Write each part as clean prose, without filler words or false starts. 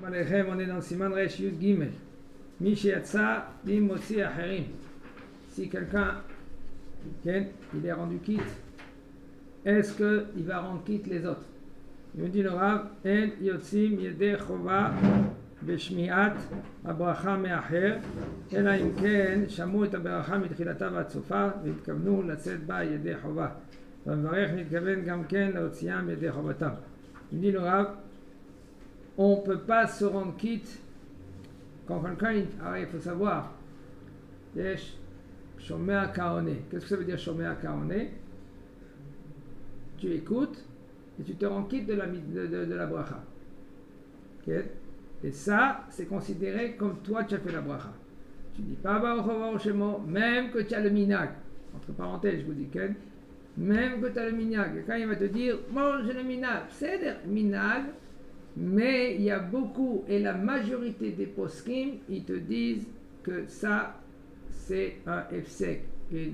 Alechem, on est dans le Siman Resh Yud Gimel. Mishiatsa bim motzi acherim. Si quelqu'un, il est rendu quitte, est-ce qu'il va rendre quitte les autres? Il me dit le Rav, En yotzim yedei chova b'shmi'at habracha me'acher, אלא אם כן שמעו את הברכה מתחילתה ועד סופה והתכוונו לצאת בה ידי חובה. והמברך מתכוון גם כן להוציאם ידי חובתם. Il dit le Rav, on ne peut pas se rendre quitte quand quelqu'un, alors il faut savoir, yesh shomea kaone. Qu'est-ce que ça veut dire shomea kaone? Tu écoutes et tu te rends quitte de la bracha. Okay? Et ça, c'est considéré comme toi tu as fait la bracha. Tu dis pas Baruch Shemo, même que tu as le minag. Entre parenthèses, je vous dis Ken, même que tu as le minag. Quand il va te dire, moi j'ai le minag, c'est le minag, mais il y a beaucoup, et la majorité des poskim, ils te disent que ça, c'est un efsek, une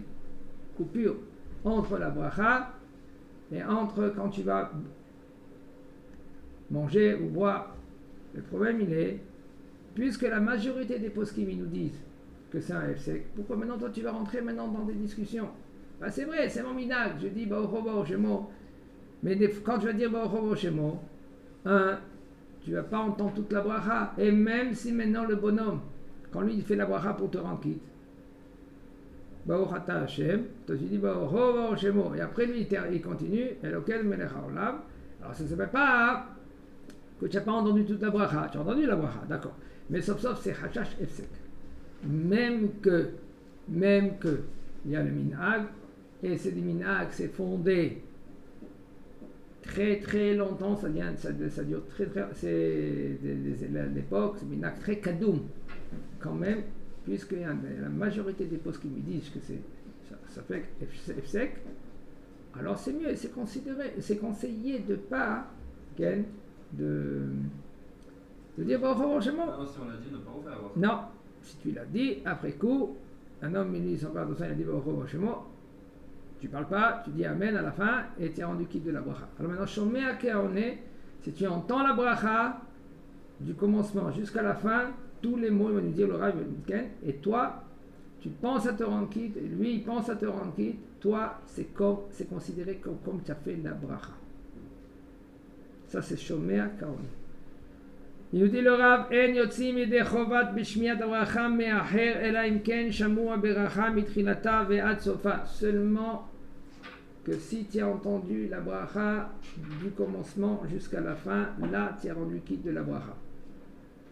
coupure entre la bracha et entre quand tu vas manger ou boire. Le problème, il est, puisque la majorité des poskim, ils nous disent que c'est un efsek, pourquoi maintenant toi tu vas rentrer maintenant dans des discussions? Ben, c'est vrai, c'est mon minag, je dis Baruch Shemo, mais quand tu vas dire Baruch Shemo, tu ne vas pas entendre toute la bracha. Et même si maintenant le bonhomme, quand lui il fait la bracha pour te rendre quitte, Baruch Ata Hashem, toi tu dis Baruch Shemo, et après lui il continue, Elokel Melech Haolam. Alors ça ne se fait pas que tu n'as pas entendu toute la bracha. Tu as entendu la bracha, d'accord. Mais sauf c'est Hashash Efsek. Même que il y a le minhag, et c'est des minhag, c'est fondé très très longtemps, ça dure très très, c'est l'époque, c'est minhag très kadoum quand même, puisque la majorité des postes qui me disent que ça fait efsek, alors c'est mieux, c'est considéré, c'est conseillé de pas de dire bon chez moi. Non, si on l'a dit, ne pas refaire. Non, si tu l'as dit après coup, un homme il dit sans pardon, il a dit bon chez moi. Tu parles pas, tu dis Amen à la fin et tu es rendu quitte de la bracha. Alors maintenant, Shomea Keone, si tu entends la bracha du commencement jusqu'à la fin, tous les mots, il va nous dire le Rav, et toi, tu penses à te rendre quitte, et lui, il pense à te rendre quitte, toi, c'est considéré comme tu as fait la bracha. Ça, c'est Shomea Keone. Il nous dit le Rav, En yotzim yedei chovat b'shmiat habracha me'acher, ela im ken shamu haberacha mitchilata ve'ad sofa. Seulement que si tu as entendu la bracha du commencement jusqu'à la fin, là tu as rendu quitte de la bracha.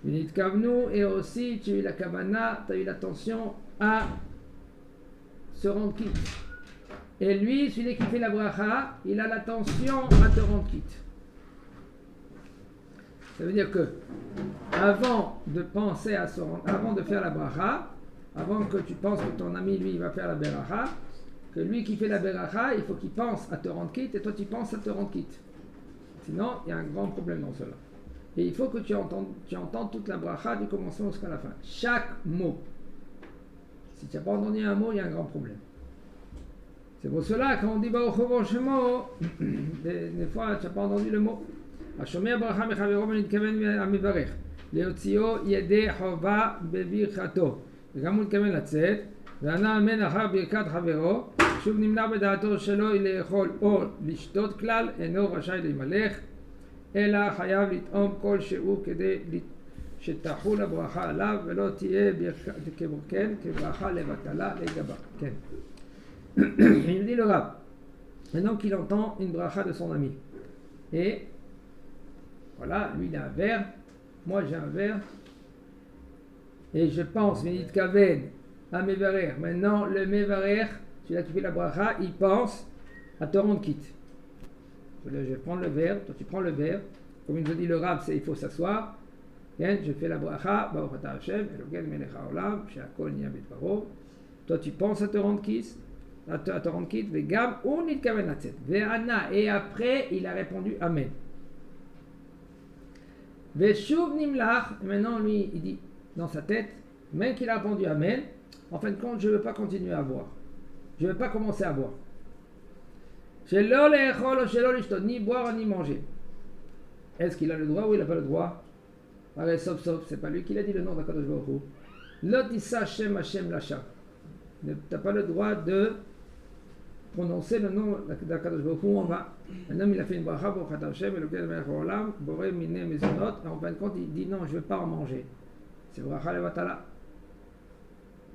Vinit kavnu, et aussi tu as eu la kavana, tu as eu l'attention à se rendre quitte. Et lui, celui qui fait la bracha, il a l'attention à te rendre quitte. Ça veut dire que avant de penser à avant de faire la bracha, avant que tu penses que ton ami lui il va faire la beracha, que lui qui fait la beracha, il faut qu'il pense à te rendre quitte et toi tu penses à te rendre quitte. Sinon, il y a un grand problème dans cela. Et il faut que tu entends toute la bracha du commencement jusqu'à la fin. Chaque mot. Si tu n'as pas entendu un mot, il y a un grand problème. C'est pour cela quand on dit Baruch Shemo, des fois tu n'as pas entendu le mot. השומע ברכה מחברו ונתכוון המברך להוציאו ידי חובה בברכתו וגם הוא מתכוון לצאת וענה אמן אחר ברכת חברו שוב נמנע בדעתו שלא לאכול או לשתות כלל אינו רשאי להימלך אלא חייב לטעום כלשהו כדי שתחול הברכה עליו ולא תהיה כברכה לבטלה לגביו. כן. Il dit le Rav, maintenant qu'il entend une bracha de son ami et voilà, lui il a un verre, moi j'ai un verre, et je pense, Vénit Kaven, à Mevarer. Maintenant, le Mevarer, celui-là qui fait la bracha, il pense à te rendre quitte. Je vais prendre le verre, toi tu prends le verre, comme il nous a dit le Rav, c'est il faut s'asseoir, je fais la bracha, Baruch Ata Hashem, Elokel Melech Haolam, She'akol Niyeh B'Dvaro. Toi tu penses à te rendre quitte, Vegam, ou Nit Kaven Latzet, Ve'ana, et après il a répondu Amen. Veshuv nimlach, et maintenant lui il dit dans sa tête, même qu'il a répondu Amen, en fin de compte je ne veux pas continuer à boire. Je ne veux pas commencer à boire. Shelo le'echol, shelo lishtot, ni boire ni manger. Est-ce qu'il a le droit ou il n'a pas le droit? Sauf, c'est pas lui qui l'a dit le nom d'Akadosh Baruch Hu. L'otissa Hashem Hashem Lacha. Tu n'as pas le droit de prononcer le nom d'Akadosh Baruch Hu en vain. Un homme, il a fait une bracha pour Khat Hashem, et lequel Melech Olam, Boré Miné Mezonot, et en fin de compte, il dit non, je ne vais pas en manger. C'est bracha levatala.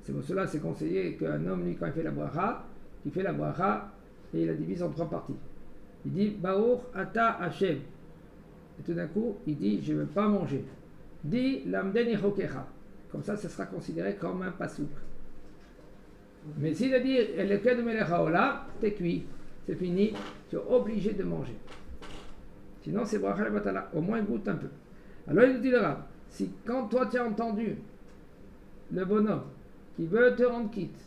C'est pour cela, c'est conseillé qu'un homme, lui, quand il fait la bracha, et il la divise en 3 parties. Il dit Baruch Ata Hashem. Et tout d'un coup, il dit je ne vais pas manger. Dit Lamdeni Chokecha. Comme ça sera considéré comme un pasouk. Mais s'il a dit le cas de Melech Haolam, t'es cuit, c'est fini, tu es obligé de manger. Sinon, c'est bracha levatala. Au moins, goûte un peu. Alors, il nous dit le Rav, si quand toi tu as entendu le bonhomme qui veut te rendre quitte,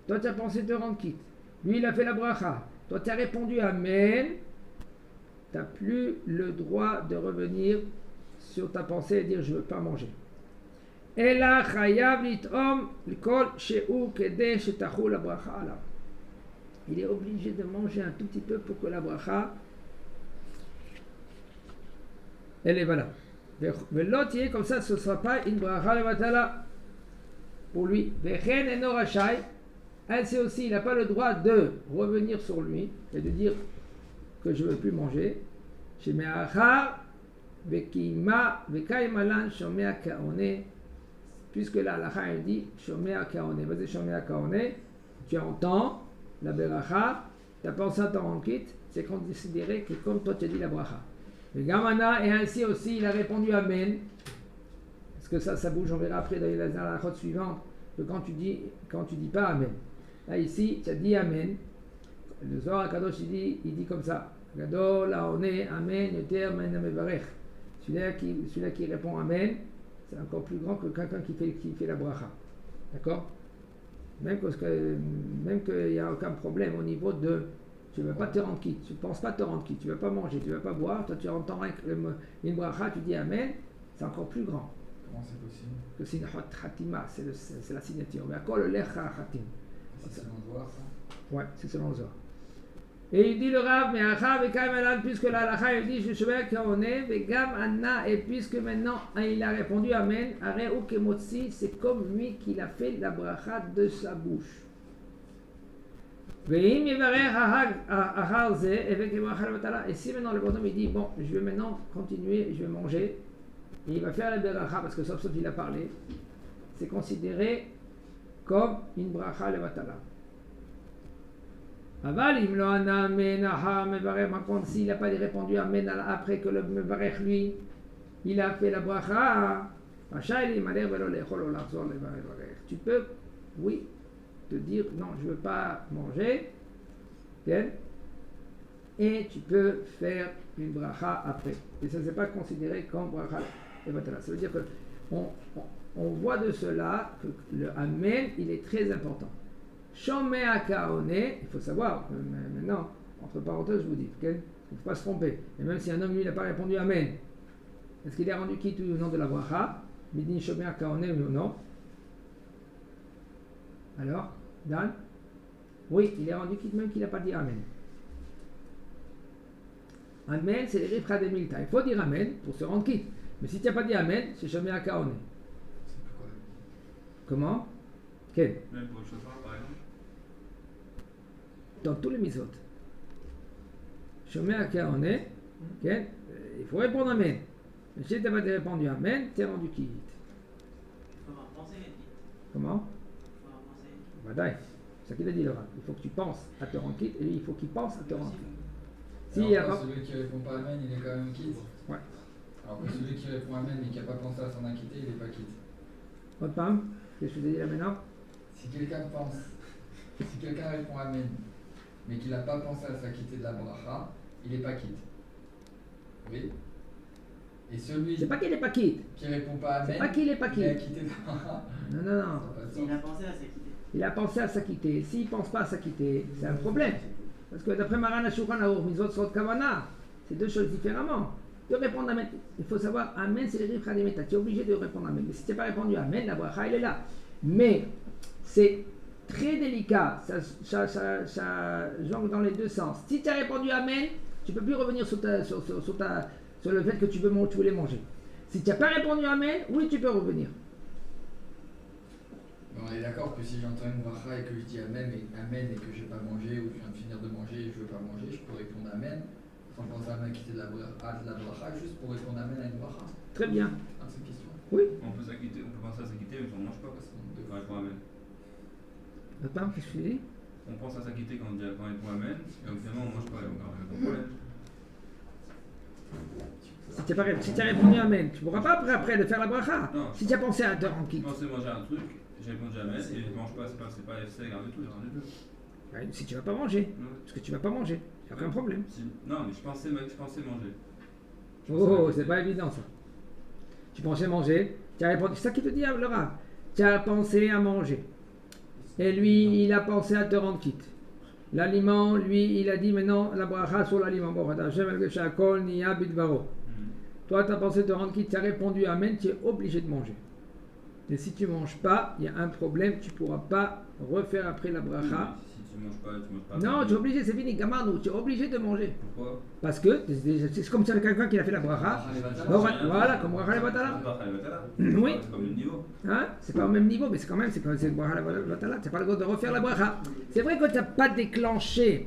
toi tu as pensé te rendre quitte, lui il a fait la bracha, toi tu as répondu Amen, tu n'as plus le droit de revenir sur ta pensée et dire je ne veux pas manger. Ela chayav litom kol she'u kedeh shetachul la bracha alav. Il est obligé de manger un tout petit peu pour que la bracha elle est valable. Mais l'autre est comme ça, ce ne sera pas une bracha levatala pour lui. Vechen eno rachai. Ainsi aussi, il n'a pas le droit de revenir sur lui et de dire que je ne veux plus manger. Chez Me'achar, Vekima, Vekaimalan, Shomea Kaone. Puisque là, la Chaim dit Shomea Kaone. Vas-y, Shomea Kaone. Tu entends la beracha, tu as pensé à ton rankit, c'est considéré que comme toi tu as dit la bracha. Le Gamana, et ainsi aussi, il a répondu Amen. Parce que ça bouge, on verra après dans la route suivante, que quand tu dis pas Amen. Là, ici, tu as dit Amen. Le Zohar Kadosh, il dit comme ça. Gadol, Aone, Amen, Yoter, Men, Amevarech. Celui-là qui répond Amen, c'est encore plus grand que quelqu'un qui fait la bracha. D'accord? Même qu'il n'y a aucun problème au niveau de tu ne veux pas te rendre quitte, tu ne penses pas te rendre quitte, tu ne veux pas manger, tu ne veux pas boire, toi tu entends une bracha, tu dis Amen, c'est encore plus grand. Comment c'est possible? Que c'est une khatima, c'est la signature. Mais à quoi le lecha khatim? C'est selon le Zohar, ça? Ouais, c'est selon le Zohar. Et il dit le Rav, mais Acha Vekam Elan, puisque la Lacha il dit je suis qu'on est, Vegam Anna, et puisque maintenant il a répondu Amen, Are Ukemotsi, c'est comme lui qu'il a fait la bracha de sa bouche. Et si maintenant le bonhomme il dit bon, je vais maintenant continuer, je vais manger, et il va faire la bracha parce que sauf il a parlé, c'est considéré comme une bracha levatala. Aval, il par contre, s'il n'a pas répondu Amen après que le mevarech lui, il a fait la bracha, tu peux, oui, te dire non, je ne veux pas manger, okay? Et tu peux faire une bracha après. Et ça ne s'est pas considéré comme bracha. Ça veut dire que on voit de cela que le Amen, il est très important. Shomea kaone, il faut savoir, maintenant, entre parenthèses, je vous dis, okay? Il ne faut pas se tromper. Et même si un homme, lui, n'a pas répondu Amen, est-ce qu'il est rendu quitte ou non de la bracha? Midin Shomea kaone ou non? Alors, Dan? Oui, il est rendu quitte même qu'il n'a pas dit Amen. Amen, c'est les rifra de milta. Il faut dire Amen pour se rendre quitte. Mais si tu n'as pas dit Amen, c'est Shomea kaone. Comment? Quel? Même pour le chauffeur, par exemple. Dans tous les mitzvot. Shomea kaone, il faut répondre Amen. Mais si tu n'as pas répondu Amen, tu es rendu quitte. Il faut avoir pensé à quitte. Comment? Il faut avoir pensé à quitte. Badaï, c'est ça qu'il a dit le Rav. Il faut que tu penses à te rendre quitte et lui il faut qu'il pense à te rendre quitte. Si celui qui répond pas Amen, il est quand même quitte. Ouais. Alors que celui qui répond Amen mais qui n'a pas pensé à s'en inquiéter, il n'est pas quitte. Votre femme, qu'est-ce que je te dis là maintenant? Si quelqu'un répond Amen, mais qu'il n'a pas pensé à s'acquitter de la bracha, il n'est pas quitte. Oui. Et celui c'est pas qu'il n'est pas quitte. Qui répond pas Amen, c'est pas qu'il n'est pas quitte. Il a quitté la bracha. Non. Il a pensé à s'acquitter. Il a pensé à s'acquitter. S'il ne pense pas à s'acquitter, c'est un problème. Parce que d'après Maran HaShulchan Aruch, Mitzvot Srot Kavana, c'est deux choses différemment. De répondre Amen, il faut savoir Amen, c'est les rifra des méta. Tu es obligé de répondre Amen. Mais si tu n'as pas répondu Amen, la bracha, elle est là. Mais c'est très délicat, ça jongle dans les deux sens. Si tu as répondu Amen, tu ne peux plus revenir sur le fait que tu voulais manger. Si tu n'as pas répondu Amen, oui, tu peux revenir. Mais on est d'accord que si j'entends une bracha et que je dis Amen et que je n'ai pas mangé ou que je viens de finir de manger et que je ne veux pas manger, je peux répondre Amen sans penser à m'acquitter de la bracha juste pour répondre Amen à une bracha. Très bien. Ah, c'est une question. Oui. On peut penser à s'acquitter, mais on ne mange pas parce qu'on répond Amen. Attends, qu'est-ce que tu dis? On pense à s'acquitter quand on répond Amen, et finalement on ne mange pas, donc il n'y a pas de problème. Si tu as répondu Amen, tu ne pourras pas après de faire la bracha. Non. Si tu as pensé à te rendre Je quitte. pensais manger un truc, j'ai répondu Amen, et je ne mange pas, c'est pas FC, rien du tout, rien du tout. Ouais, si tu ne vas pas manger, Non. parce que tu ne vas pas manger, il n'y a aucun problème. Non, mais je pensais manger. Oh, c'est pas évident ça. Tu pensais manger, tu as répondu, c'est ça qui te dit Laura. Tu as pensé à manger. Et lui, il a pensé à te rendre quitte. L'aliment, lui, il a dit maintenant la bracha sur l'aliment. Bon, toi, tu as pensé te rendre quitte, tu as répondu Amen, tu es obligé de manger. Et si tu ne manges pas, il y a un problème, tu ne pourras pas refaire après la bracha. Si tu manges pas. Non, tu es obligé, c'est fini, gamarnou, tu es obligé de manger. Pourquoi? Parce que c'est comme si c'était quelqu'un qui a fait la bracha. Voilà, comme bracha le batala. Oui. C'est pas le même niveau. Hein? C'est pas au même niveau, mais c'est quand même, c'est le bracha le batala. Tu n'as pas le droit de refaire la bracha. C'est vrai que tu n'as pas déclenché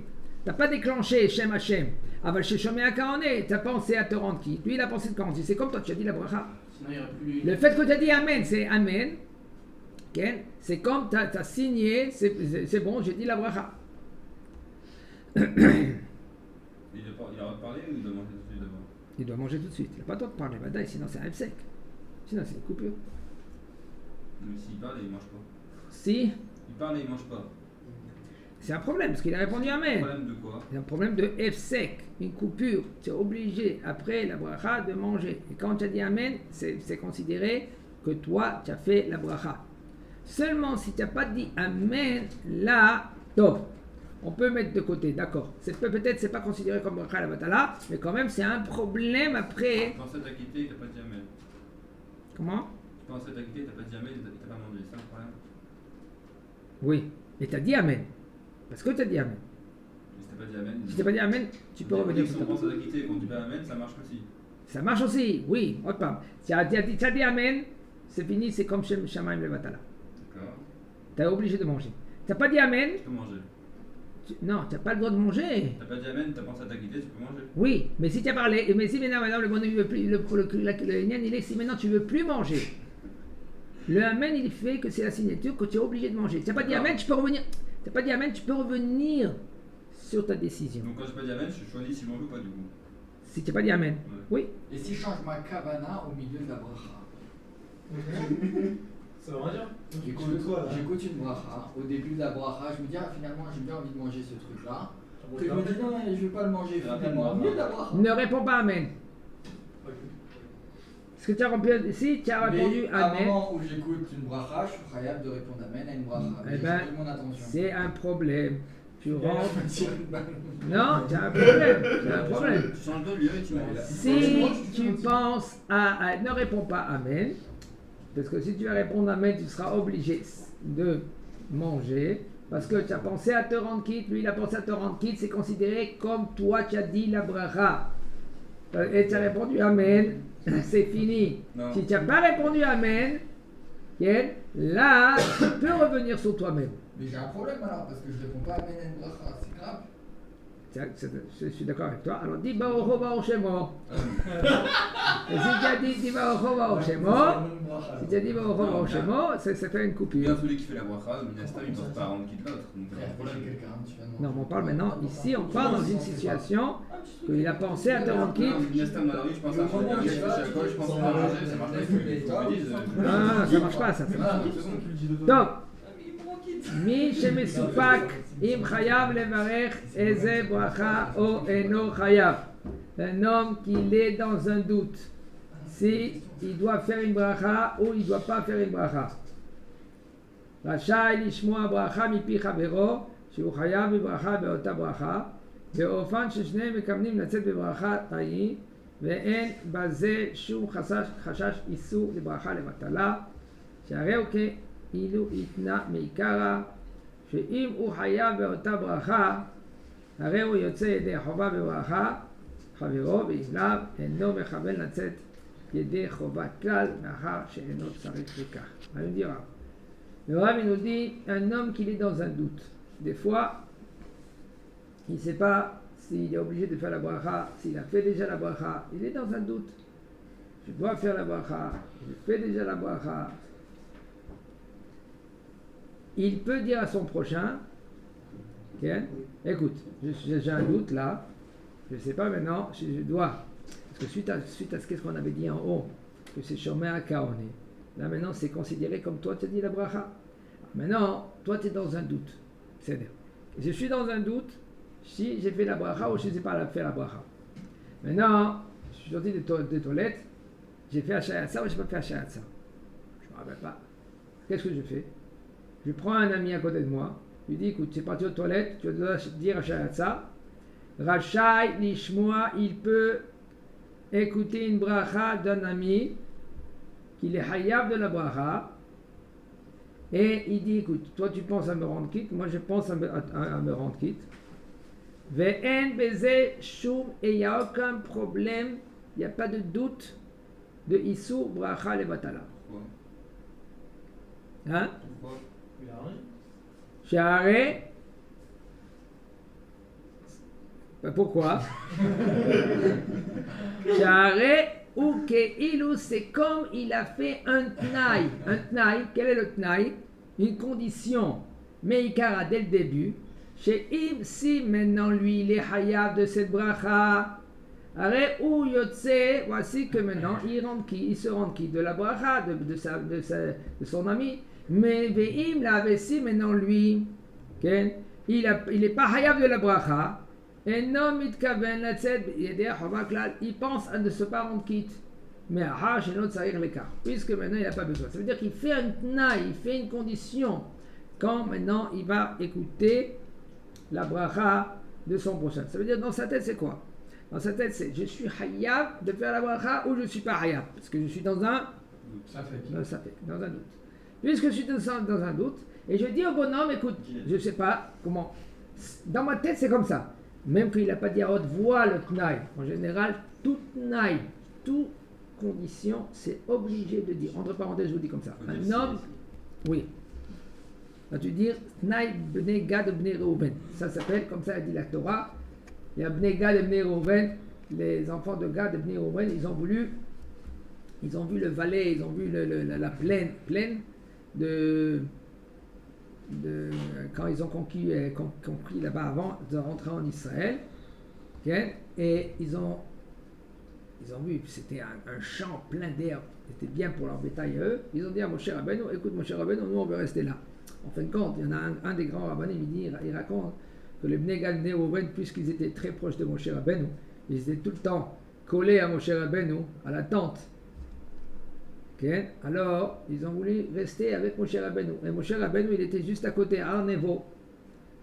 Shem Hashem. Aval chez Shomé Akaoné, tu as pensé à te rendre qui? Lui, il a pensé de quand? C'est comme toi, tu as dit la bracha. Sinon, il n'y aurait plus. Le fait que tu as dit Amen, c'est Amen. Okay? C'est comme tu as signé, c'est bon, j'ai dit la bracha. Il a reparlé ou il doit manger tout de suite d'abord? Il doit manger tout de suite. Il n'a pas le temps de parler, badaï, sinon c'est un F sec. Sinon c'est une coupure. Mais s'il parle, il mange pas. Si, Il parle et il mange pas. c'est un problème, parce qu'il a répondu Amen. Problème de quoi? C'est un problème de F sec, une coupure. Tu es obligé, après la bracha, de manger. Et quand tu as dit Amen, c'est considéré que toi, tu as fait la bracha. Seulement si tu n'as pas dit Amen, là, top. On peut mettre de côté, d'accord. Peut-être c'est pas considéré comme bracha la batala, mais quand même c'est un problème après. Tu pensais t'acquitter, t'as pas dit Amen. Comment? Tu pensais t'acquitter, t'as pas dit Amen, t'as pas mangé, c'est un problème. Oui, et tu as dit Amen. Parce que tu as dit Amen. Mais si t'as pas dit Amen. Si tu n'as pas dit Amen, tu peux revenir. Si on pense à t'acquitter et qu'on dit pas Amen, ça marche aussi. Ça marche aussi, oui. Autre part. Tu as dit Amen, c'est fini, c'est comme chez Shamaim le batala. D'accord. Tu es obligé de manger. Tu n'as pas dit Amen. Tu peux manger. Non, tu n'as pas le droit de manger. T'as pas dit Amen, t'as pensé à t'acquitter, tu peux manger. Oui, mais si tu as parlé, mais si maintenant le bonhomme il veut plus, le nien, il est, si maintenant tu veux plus manger, le Amen il fait que c'est la signature que tu es obligé de manger. Tu n'as pas dit Amen, tu peux revenir. Tu n'as pas dit Amen, tu peux revenir sur ta décision. Donc quand j'ai pas dit Amen, je choisis si je mange ou pas du coup. Si tu n'as pas dit Amen, oui. Et si je change ma kavana au milieu de la bracha? Ça veut rien dire. J'écoute une bracha. Au début de la bracha, je me dis finalement j'ai bien envie de manger ce truc-là. Que je me dis non, je ne vais pas le manger finalement. Au milieu de la bracha. Ne réponds pas Amen. Est-ce que tu as répondu, si tu as répondu Mais à un Amen, moment où j'écoute une bracha, je suis capable de répondre Amen à une bracha. eh Mais ben, j'ai mon attention. c'est un problème. Tu rentres. Je me tire une balle. Non, tu as un problème. Tu as un problème. Tu changes de lieu et tu manges. Si tu penses ne réponds pas Amen, parce que si tu vas répondre Amen, tu seras obligé de manger, parce que tu as pensé à te rendre quitte, lui il a pensé à te rendre quitte, c'est considéré comme toi tu as dit la bracha. Et tu as répondu Amen, c'est fini. Non. Si tu n'as pas répondu Amen, là tu peux revenir sur toi-même. Mais j'ai un problème alors, parce que je réponds pas Amen à une bracha, c'est grave. Je suis d'accord avec toi. Alors dis Baruch Baruch Shemo. Et si tu as dit Baruch Baruch Shemo, si tu as dit Baruch Baruch Shemo, ça fait une coupure. Bien celui qui fait la bracha, le minastam, il ne pense pas à rendre quitte l'autre. Donc il y a un problème. Non, mais on parle maintenant, ici, on parle dans une situation qu'il a pensé à te rendre quitte. Le minastam dans la rue, je pense à manger, un gars qui fait à gauche, je pense à manger, ça marche pas. Faut que je dise. Ah, ça marche pas, ça. Donc, Mi shemesupak im chayav levarech eze bracha o eno chayav. Un homme qui est dans un doute, si il doit faire une bracha ou il ne doit pas faire une bracha. Rachai lishmoa bracha mipi chavero, שהוא חייב בברכה באותה ברכה, באופן ששניהם מקבלים לצאת בברכה תאי, ואין בזה שום חשש איסור לברכה לבטלה, שהרי הוא כאילו יתנה מעיקרא, שאם הוא חייב באותה ברכה, הרי הוא יוצא ידי חובה בברכה חברו, ואם לאו אינו מכוון לצאת Yedé Chova Klal Nahar She'enot Sarif Lekar. On va nous dire. Le Rav il nous dit un homme qui est dans un doute. Des fois, il ne sait pas s'il est obligé de faire la bracha, s'il a fait déjà la bracha. Il est dans un doute. Je dois faire la bracha, je fais déjà la bracha. Il peut dire à son prochain, okay, écoute, j'ai un doute là, je ne sais pas maintenant, je dois, parce que suite à ce qu'on avait dit en haut, que c'est Shomer Kaone, là maintenant c'est considéré comme toi tu as dit la bracha. Maintenant, toi tu es dans un doute, c'est-à-dire, je suis dans un doute si j'ai fait la bracha ou je ne sais pas faire la bracha. Maintenant, je suis sorti des toilettes, j'ai fait Hashayatsa ou je n'ai pas fait Hashayatsa. Je ne me rappelle pas. Qu'est-ce que je fais? Je prends un ami à côté de moi, je lui dis écoute, c'est parti aux toilettes, tu dois dire Hashayatsa. Rachai Lishmoa, il peut écouter une bracha d'un ami qu'il est hayab de la bracha. Et il dit écoute, toi tu penses à me rendre quitte, moi je pense à me rendre quitte. Ve'en beze shum, et il n'y a aucun problème, il n'y a pas de doute de Issur bracha le batala. Hein? Pourquoi? Sha'are. Pourquoi? Sha'are ou ke'ilu, c'est comme il a fait un tnaï. Un tnaï, quel est le tnaï? Une condition. Meikara dès le début. Chez Im, si maintenant lui il est hayab de cette bracha. Arrête ou yotse, voici que maintenant il se rend qui de la bracha, de son ami. Mais ve'im la si maintenant lui, okay, il est pas hayab de la bracha. Et non mitkaven la tzed, il pense à ne se pas rendre quitte. Mais aha chez notre sarir l'écart, puisque maintenant il n'a pas besoin. Ça veut dire qu'il fait un tnaï, il fait une condition quand maintenant il va écouter la bracha de son prochain. Ça veut dire dans sa tête c'est quoi? Dans sa tête, c'est je suis hayab de faire la bracha ou je ne suis pas hayab. Parce que je suis dans un doute. Puisque je suis dans un doute, et je dis au bonhomme, écoute, je ne sais pas comment. Dans ma tête, c'est comme ça. Même qu'il n'a pas dit à haute voix le tnaï. En général, tout tnaï, toute condition, c'est obligé de dire. Entre parenthèses, je vous dis comme ça. Un homme, oui. Là, tu dis tnaï bnei Gad bnei Reuven. Ça s'appelle, comme ça a dit la Torah. Il y a Bnei Gad et Bnei Reuven, les enfants de Gad et Bnei Reuven, ils ont vu le valet, ils ont vu la plaine quand ils ont conquis là-bas avant de rentrer en Israël, okay, et ils ont vu que c'était un champ plein d'herbes, c'était bien pour leur bétail eux. Ils ont dit à Moshe Rabbeinu, écoute Moshe Rabbeinu, nous on veut rester là. En fin de compte, il y en a un des grands rabbins, il raconte que les Bnei Gad et Bnei Reuven, puisqu'ils étaient très proches de Moshe Rabbeinu, ils étaient tout le temps collés à Moshe Rabbeinu, à la tente. Okay? Alors, ils ont voulu rester avec Moshe Rabbeinu. Et Moshe Rabbeinu, il était juste à côté, à Arnevo.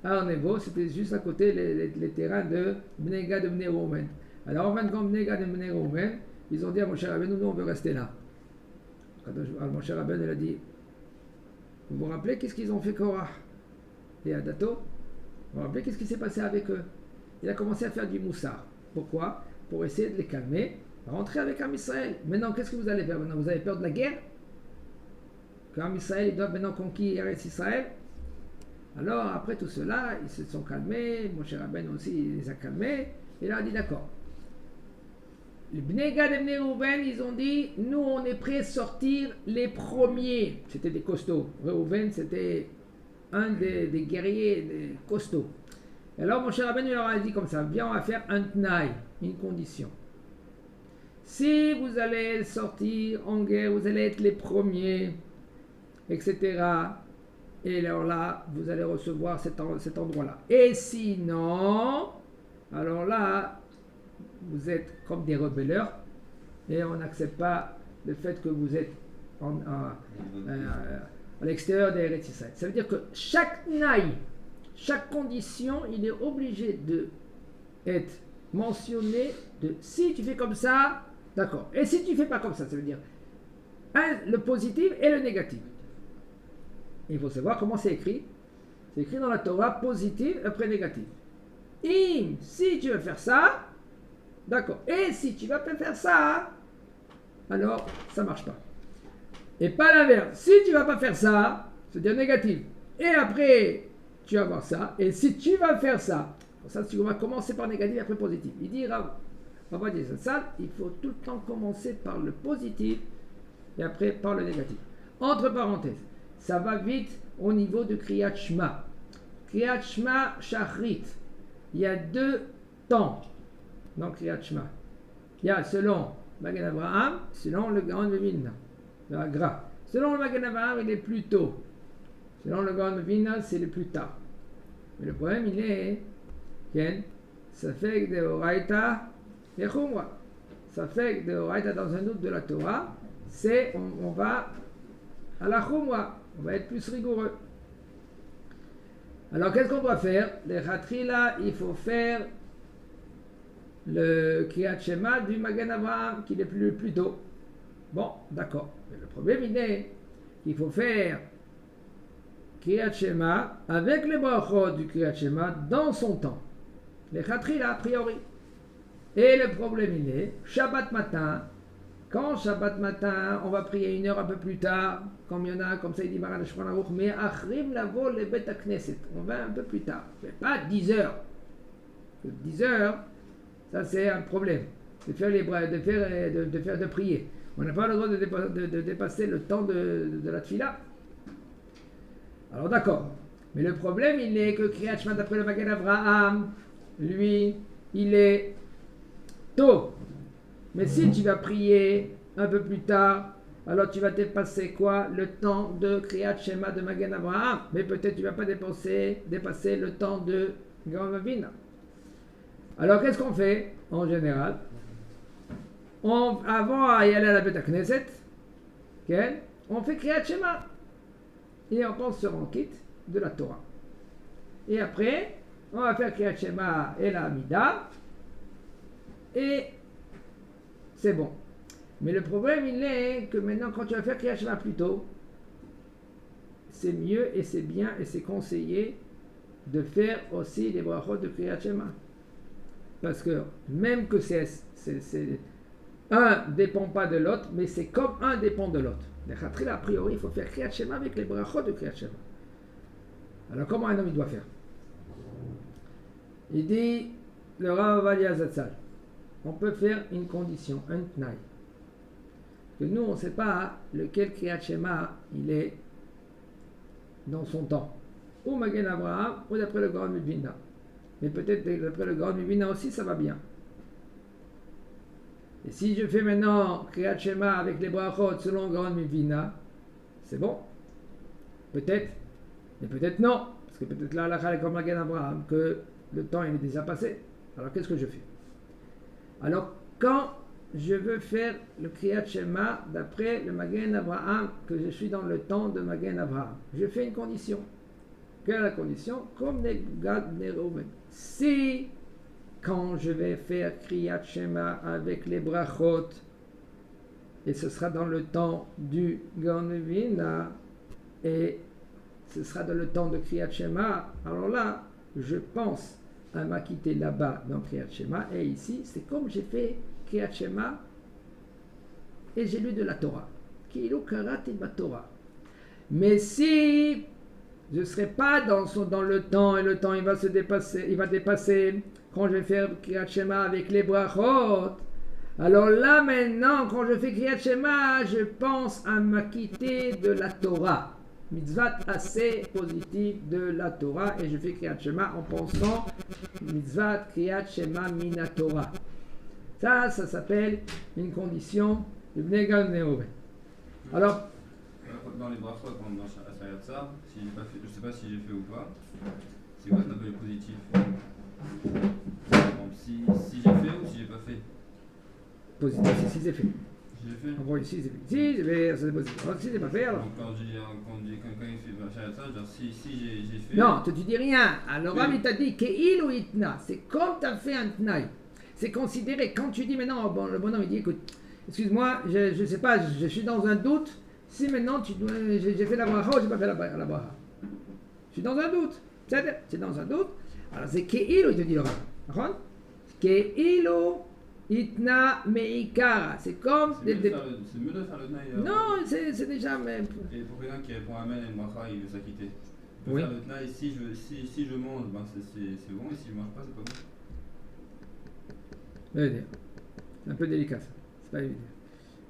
Arnevo, c'était juste à côté les terrains de Bnei Gad et Bnei Reuven. Alors, en fin de compte, Bnei Gad et Bnei Reuven, ils ont dit à Moshe Rabbeinu, nous on veut rester là. Alors, Moshe Rabbeinu, il a dit, vous vous rappelez qu'est-ce qu'ils ont fait Korah et Adato? Vous vous rappelez qu'est-ce qui s'est passé avec eux? Il a commencé à faire du moussard. Pourquoi? Pour essayer de les calmer, rentrer avec Am Israël. Maintenant, qu'est-ce que vous allez faire maintenant? Vous avez peur de la guerre? Qu'Am Israël, ils doivent maintenant conquérir Israël? Alors, après tout cela, ils se sont calmés. Moshe Rabbeinu aussi, il les a calmés. Et là, il a dit d'accord. Les Bnei Gad et Bnei Reuven, ils ont dit, nous, on est prêts à sortir les premiers. C'était des costauds. Reuven, c'était un des guerriers des costauds. Et alors Moshe Rabbeinu leur a dit comme ça, viens on va faire un tnaï, une condition. Si vous allez sortir en guerre, vous allez être les premiers, etc. Et alors là, vous allez recevoir cet endroit-là. Et sinon, alors là, vous êtes comme des rebelleurs et on n'accepte pas le fait que vous êtes à l'extérieur des Eretz Israël. Ça veut dire que chaque naï, chaque condition, il est obligé d'être mentionné de si tu fais comme ça, d'accord. Et si tu fais pas comme ça veut dire le positif et le négatif. Et il faut savoir comment c'est écrit. C'est écrit dans la Torah positif après négatif. Si tu veux faire ça, d'accord. Et si tu vas pas faire ça, alors ça marche pas. Et pas l'inverse. Si tu vas pas faire ça, c'est-à-dire négatif, et après tu vas voir ça, et si tu vas faire ça, pour ça tu vas commencer par négatif et après positif. Il dit Rava dit ça, il faut tout le temps commencer par le positif et après par le négatif. Entre parenthèses, ça va vite au niveau de Kriyat Shema. Kriyat Shema Shachrit. Il y a 2 temps dans Kriyat Shema. Il y a selon Magen Avraham, selon le Gaon de Vilna, le Agra. Selon le Magen Avraham, il est plus tôt. Selon le Gaon de Vilna, c'est le plus tard. Mais le problème, il est ça fait que de Oraita et Chumra. Ça fait que de Oraita dans un doute de la Torah, c'est on va à la Chumra. On va être plus rigoureux. Alors, qu'est-ce qu'on doit faire? Les Khatrila, il faut faire le Kriyat Shema du Magen Avraham, qui est plus tôt. Bon, d'accord. Mais le problème, il est qu'il faut faire Kriyat Shema avec les brachot du Kriyat Shema dans son temps. Les Khatrila, a priori. Et le problème, il est Shabbat matin. Quand Shabbat matin, on va prier 1 heure un peu plus tard, comme il y en a, comme ça il dit Maran Shulchan Aruch, mais Achrim Lavo le Bet HaKnesset, on va un peu plus tard, mais pas 10 heures. 10 heures, ça c'est un problème, de prier. On n'a pas le droit de dépasser le temps de la tfila. Alors d'accord, mais le problème il est que Kriyat Shema d'après le Magen Avraham, lui, il est tôt. Mais si tu vas prier un peu plus tard, alors tu vas dépasser quoi? Le temps de Kriyat Shema de Magen Avraham. Mais peut-être tu ne vas pas dépasser le temps de Gaon Vilna. Alors qu'est-ce qu'on fait en général? Avant d'y aller à la Bet Knesset, on fait Kriyat Shema. Et on pense sur Rankit de la Torah. Et après, on va faire Kriyat Shema et la Amida. Et c'est bon. Mais le problème, il est que maintenant, quand tu vas faire Kriyat Shema plus tôt, c'est mieux et c'est bien et c'est conseillé de faire aussi les brachot de Kriyat Shema. Parce que même que un ne dépend pas de l'autre, mais c'est comme un dépend de l'autre. Les Khatrila, a priori, il faut faire Kriyat Shema avec les brachot de Kriyat Shema. Alors, comment un homme il doit faire? Il dit, le Rav Ovadia Zatzal, on peut faire une condition, un tnaï. Que nous, on ne sait pas lequel Kriyat Shema il est dans son temps. Ou Magen Avraham, ou d'après le Gaon Vilna. Mais peut-être d'après le Gaon Vilna aussi, ça va bien. Et si je fais maintenant Kriyat Shema avec les brachot selon le Gaon Vilna, c'est bon. Peut-être, mais peut-être non. Parce que peut-être là, la comme Magen Avraham, que le temps il est déjà passé. Alors qu'est-ce que je fais? Alors, quand je veux faire le Kriyat Shema d'après le Magen Avraham, que je suis dans le temps de Magen Avraham, je fais une condition. Quelle est la condition? Comme Negad Nereuven. Si, quand je vais faire Kriyat Shema avec les brachot, et ce sera dans le temps du Gaon Vilna, et ce sera dans le temps de Kriyat Shema, alors là, je pense à m'acquitter là-bas dans Kriyat Shema, et ici, c'est comme j'ai fait Kriyat Shema et j'ai lu de la Torah. Ki'ilu karati b'Torah. Mais si je ne serai pas dans le temps, et le temps il va dépasser quand je vais faire Kriyat Shema avec les brachot, alors là maintenant, quand je fais Kriyat Shema, je pense à m'acquitter de la Torah. Mitzvah assez positive de la Torah, et je fais Kriyat Shema en pensant Mitzvah Kriyat Shema mina Torah. Ça s'appelle une condition de Bnei Gad Nereuven. Alors, dans les brachot, dans Shayatsa, si j'ai pas fait, je sais pas si j'ai fait ou pas, c'est quoi qu'on appelle positif? Si j'ai fait ou si j'ai pas fait? Positif, si c'est fait. J'ai fait. En gros, ici, c'est fait. Si c'est fait, c'est positif. Alors, si c'est pas fait, alors. Donc, quand il fait Shayatsa, genre si j'ai fait. Non, tu dis rien. Alors, Rav, il t'a dit Ke'ilu itna. C'est comme tu as fait un tnaï. C'est considéré. Quand tu dis maintenant, bon, le bonhomme, il dit écoute, excuse-moi, je sais pas, je suis dans un doute. Si maintenant j'ai fait la bracha ou j'ai pas fait la bracha. Je suis dans un doute. C'est dans un doute. Alors c'est Ke'ilu, il te dit le Rav. Ke'ilu Itna meikara. C'est comme. C'est mieux de faire le tnaï. Non, c'est déjà même. Et pour quelqu'un qui répond Amen et Bracha, il veut s'acquitter. Il peut Oui. faire le tnaï, si je mange, ben c'est bon, et si je mange pas, c'est pas bon. Je veux dire, c'est un peu délicat ça. C'est pas évident.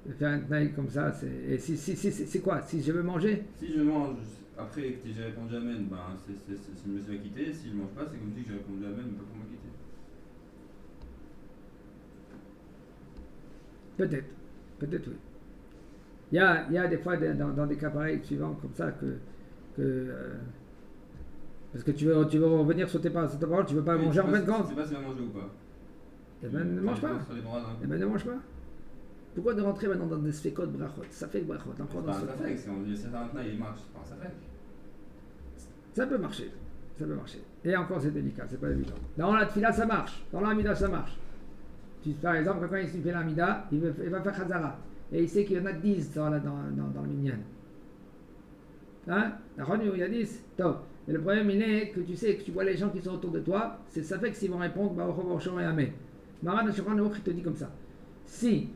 De faire un tnaï comme ça, c'est quoi? Si je veux manger? Si je mange, après que j'ai répondu Amen, ben je me suis acquitté. Si je mange pas, c'est comme si j'ai répondu Amen, mais pas pour m'acquitter. Peut-être oui. Il y a des fois dans des cas pareils suivants comme ça parce que tu veux revenir sur tes paroles, tu veux pas manger en fin de compte. Je sais pas si tu vas manger ou pas. Eh ben ne mange pas. Eh ben ne mange pas. Pourquoi de rentrer maintenant dans des sfekot brachot? Ça fait brachot, encore dans ce ça fait, si on dit c'est un tnaï, il marche, c'est pas ça fait. Ça peut marcher. Et encore c'est délicat, c'est pas évident. Dans la tfila ça marche, dans l'amida ça marche. Par exemple, quand il fait l'amida, il va faire chazara. Et il sait qu'il y en a 10 dans le minyan. Hein? Il y a 10. Top. Mais le problème, il est que tu sais, que tu vois les gens qui sont autour de toi, ça fait que s'ils vont répondre, et Amen. Maran Hashukran il te dit comme ça. Si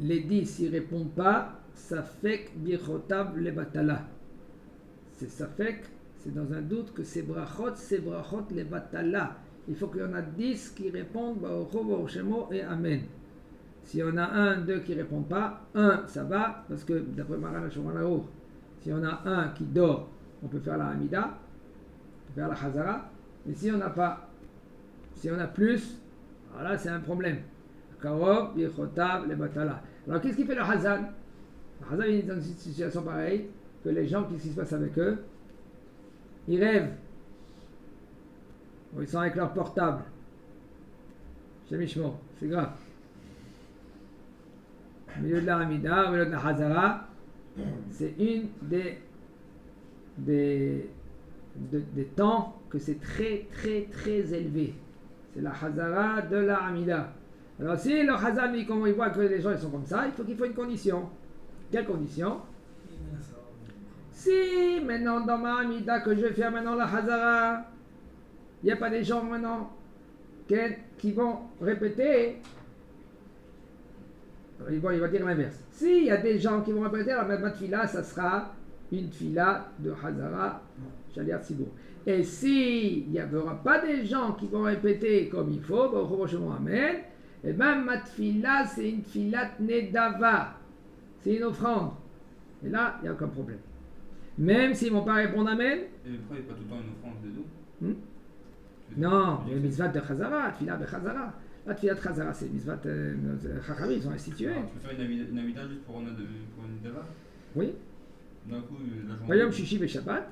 les 10 ils répondent pas, ça fait que birchotav le batala. Ça fait que c'est dans un doute que c'est brachot le batala. Il faut qu'il y en a 10 qui répondent et Amen. Si on a 1, 2 qui ne répondent pas, 1 ça va, parce que d'après Maran Hashukran si on a 1 qui dort, on peut faire la Hamida, on peut faire la Chazara, mais si on n'a pas, si on a plus, alors là c'est un problème. Karov, Yechotav, le Batala. Alors qu'est-ce qui fait le Hazan? Le Hazan il est dans une situation pareille, que les gens, qu'est-ce qui se passe avec eux? Ils rêvent. Ils sont avec leur portable. Chez Mishmo, c'est grave. Au milieu de la Hamida, au milieu de la Hazara, c'est une des temps que c'est très très très élevé. C'est la Hazara de la Hamida. Alors si le Hazan, comme il voit que les gens ils sont comme ça, il faut une condition. Quelle condition? Si maintenant dans ma Hamida que je vais faire maintenant la Hazara, il n'y a pas des gens maintenant qui vont répéter. Il va dire l'inverse. S'il y a des gens qui vont répéter, alors ma tfila, ça sera une tfila de Hazara, Shaliach Tzibur. Et s'il n'y aura pas des gens qui vont répéter comme il faut, Amen, et même ma tfila, c'est une tfilat nedava. C'est une offrande. Et là, il n'y a aucun problème. Même s'ils ne vont pas répondre Amen. Et pourquoi il n'y a pas tout le temps une offrande des deux? Non, il y a une mitzvah de Chazara, tfila de Chazara. La tfila de Chazara, c'est une mitzvah de Chachamim, ils ont institué. Tu peux faire une amida juste pour une deva? Oui. D'un coup, la journée. Par exemple, Shishi et Shabbat,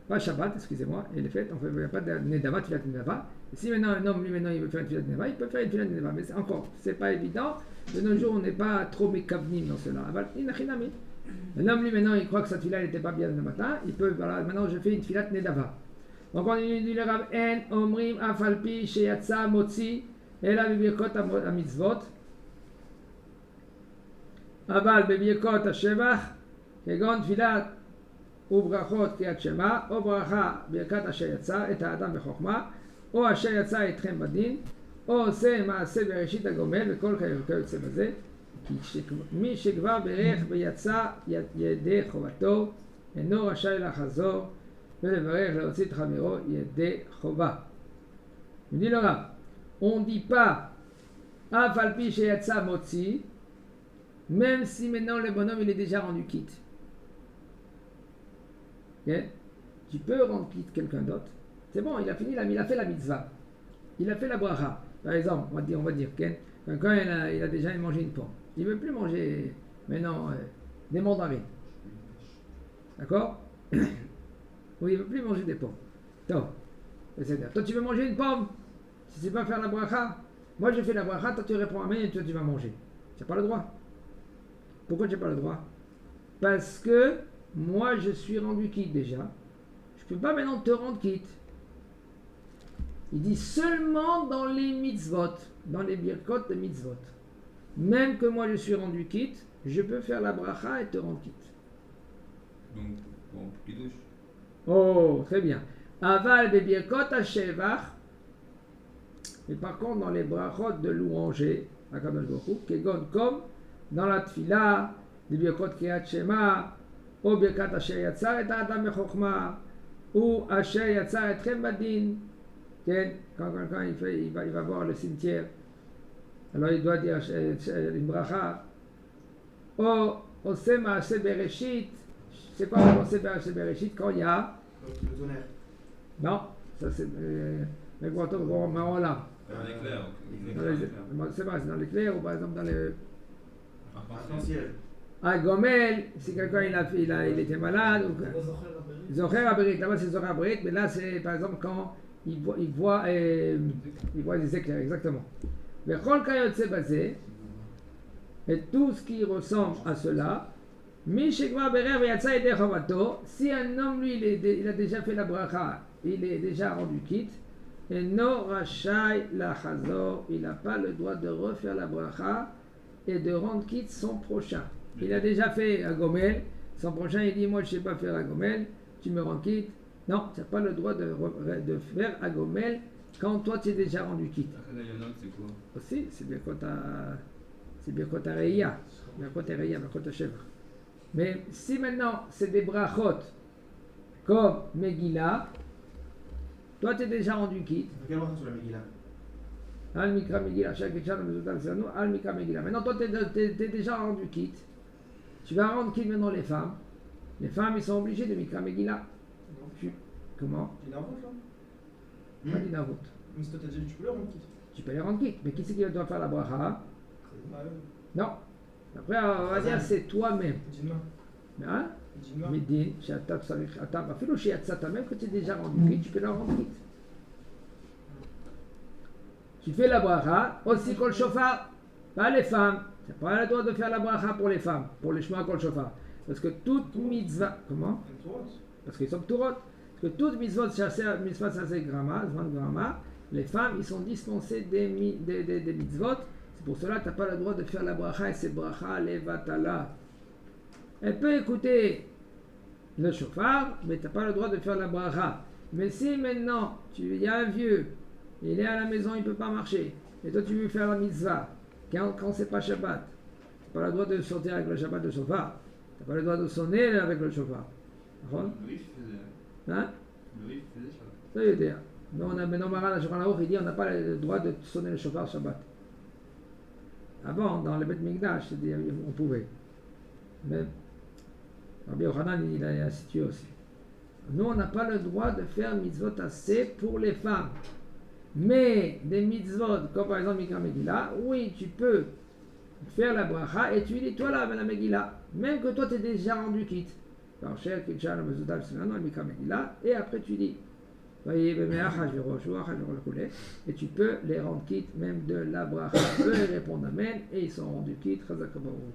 pas Shabbat, excusez-moi, et les fêtes, il n'y a pas de Nedava, tfila de Nedava. Et si maintenant un homme, lui, maintenant, il veut faire une tfila de Nedava, il peut faire une tfila de Nedava. Mais c'est pas évident. De nos jours, on n'est pas trop mékavnim dans cela. Un homme, lui, maintenant, il croit que sa tfila n'était pas bien le matin, il peut, voilà, maintenant, je fais une tfila de Nedava. Donc, on dit le Rav En, Omrim, Afalpi, Sheyatsa, Motzi, Ela Bibirkot a mitzvot, Aval Bibirkot a Shevach, Kegon Tfilat וברachot קריאת שמע, או ברכה ברכת אשר יצא את האדם בחוכמה, או אשר יצא אתכם בדין, או עושה מעשה בראשית הגומל, וכל כיוצא בזה, כי מי שכבר ברך ויצא ידי חובתו, אינו רשאי לחזור ולברך להוציא את חברו ידי חובה. Il dit le Rav, on ne dit pas Af alpi sheyatsa motzi, même si maintenant le bonhomme il est déjà rendu quitte. Okay? Tu peux rendre quitte quelqu'un d'autre. C'est bon, il a fait la mitzvah. Il a fait la bracha. Par exemple, on va dire okay? Quelqu'un il a déjà mangé une pomme. Il ne veut plus manger maintenant des mandarines. D'accord? Oui, il ne veut plus manger des pommes. Donc, toi tu veux manger une pomme? Si tu ne sais pas faire la bracha, moi je fais la bracha, toi tu réponds amen et toi tu vas manger. Tu n'as pas le droit. Pourquoi tu n'as pas le droit? Parce que moi je suis rendu quitte déjà. Je ne peux pas maintenant te rendre quitte. Il dit seulement dans les mitzvot, dans les birkot de mitzvot. Même que moi je suis rendu quitte, je peux faire la bracha et te rendre quitte. Donc, bon, kiddush. Oh, très bien. Aval de birkot hashevach, Mais par contre, dans les brachot de louanger, Akadosh Baruch Hu, Kegon, comme dans la tfila, des birkot Kriyat Shema, ou birkat Asher Yatzar et Adam Mechokma, ou Asher Yatzar et Chem Badin. Quand quelqu'un il va voir le cimetière, alors il doit dire une bracha. Ou Osem Maaseh Bereshit. C'est quoi Osem Maaseh Bereshit quand il y a Le tonnerre. non, ça c'est mais quand on voit Maola. Un éclair. C'est vrai, c'est dans l'éclair ou par exemple dans les. Arc-en-ciel. À Gomel, si quelqu'un il était malade, ou Zocher Abrit, là-bas c'est Zocher Abrit, mais là c'est par exemple quand il voit des éclairs, exactement. Mais Chol Kayotse Basé, et tout ce qui ressemble à cela, Mishekva Berer Yatsa Ede Chavato, si un homme lui il a déjà fait la bracha, il est déjà rendu quitte, et no rachai la chazor, il n'a pas le droit de refaire la bracha et de rendre quitte son prochain. Il a déjà fait à Gomel, son prochain il dit moi je ne sais pas faire à Gomel, tu me rends quitte. Non, tu n'as pas le droit de faire à Gomel quand toi tu es déjà rendu quitte. C'est quoi? Aussi, c'est Birkot Areia, Birkot Areia, Birkot Shevach. Mais si maintenant c'est des brachot comme Megillah, toi tu es déjà rendu quitte. Quelle bracha sur la Megillah? Al Mikra Megillah, Al Mikra Megillah. Maintenant toi tu es déjà rendu quitte. Tu vas rendre quitte maintenant les femmes. Les femmes ils sont obligées de Mikra Megillah. Comment? Dinavot là? Pas Dinavot. Mais si toi t'as dit tu peux le rendre quitte. Tu peux les rendre quitte. Mais qui c'est qui doit faire la bracha? Ah ouais. Non. Après on va dire c'est toi-même. Dinma. Hein? Dinma. Mais dis, même que tu es déjà rendu quitte, tu peux la rendre quitte. Tu fais la bracha, aussi kol shofar, pas les femmes. Tu n'as pas le droit de faire la bracha pour les femmes, pour les shema kol shofar. Parce que toute mitzvah, comment? Parce qu'ils sont pturot. Parce que toute mitzvah saseh grama, les femmes, ils sont dispensées des mitzvot. C'est pour cela que tu n'as pas le droit de faire la bracha et c'est bracha levatala. Elle peut écouter le shofar, mais tu n'as pas le droit de faire la bracha. Mais si maintenant, il y a un vieux, il est à la maison, il ne peut pas marcher, et toi tu veux faire la mitzvah, quand c'est pas Shabbat, tu n'as pas le droit de sortir avec le Shabbat de shofar, tu n'as pas le droit de sonner avec le shofar. D'accord? Le riff faisait. Hein? Le riff faisait ça. Ça veut dire. Mais on a maintenant Maran à Shulchan Aruch, il dit on n'a pas le droit de sonner le shofar Shabbat. Avant, dans le Bet Mikdash, on pouvait. Mais Rabbi Yochanan, il a institué aussi. Nous, on n'a pas le droit de faire mitzvot assez pour les femmes. Mais des mitzvot, comme par exemple Mikra Megillah, oui, tu peux faire la bracha et tu dis toi là, la Megillah. Même que toi, tu es déjà rendu quitte. Par Cher, Kitchal, Mezudal, Sinano, Mikra Megillah. Et après, tu dis. Et tu peux les rendre quitte même de la bracha. Eux, ils répondent Amen et ils sont rendus quitte. Chazak Baruch.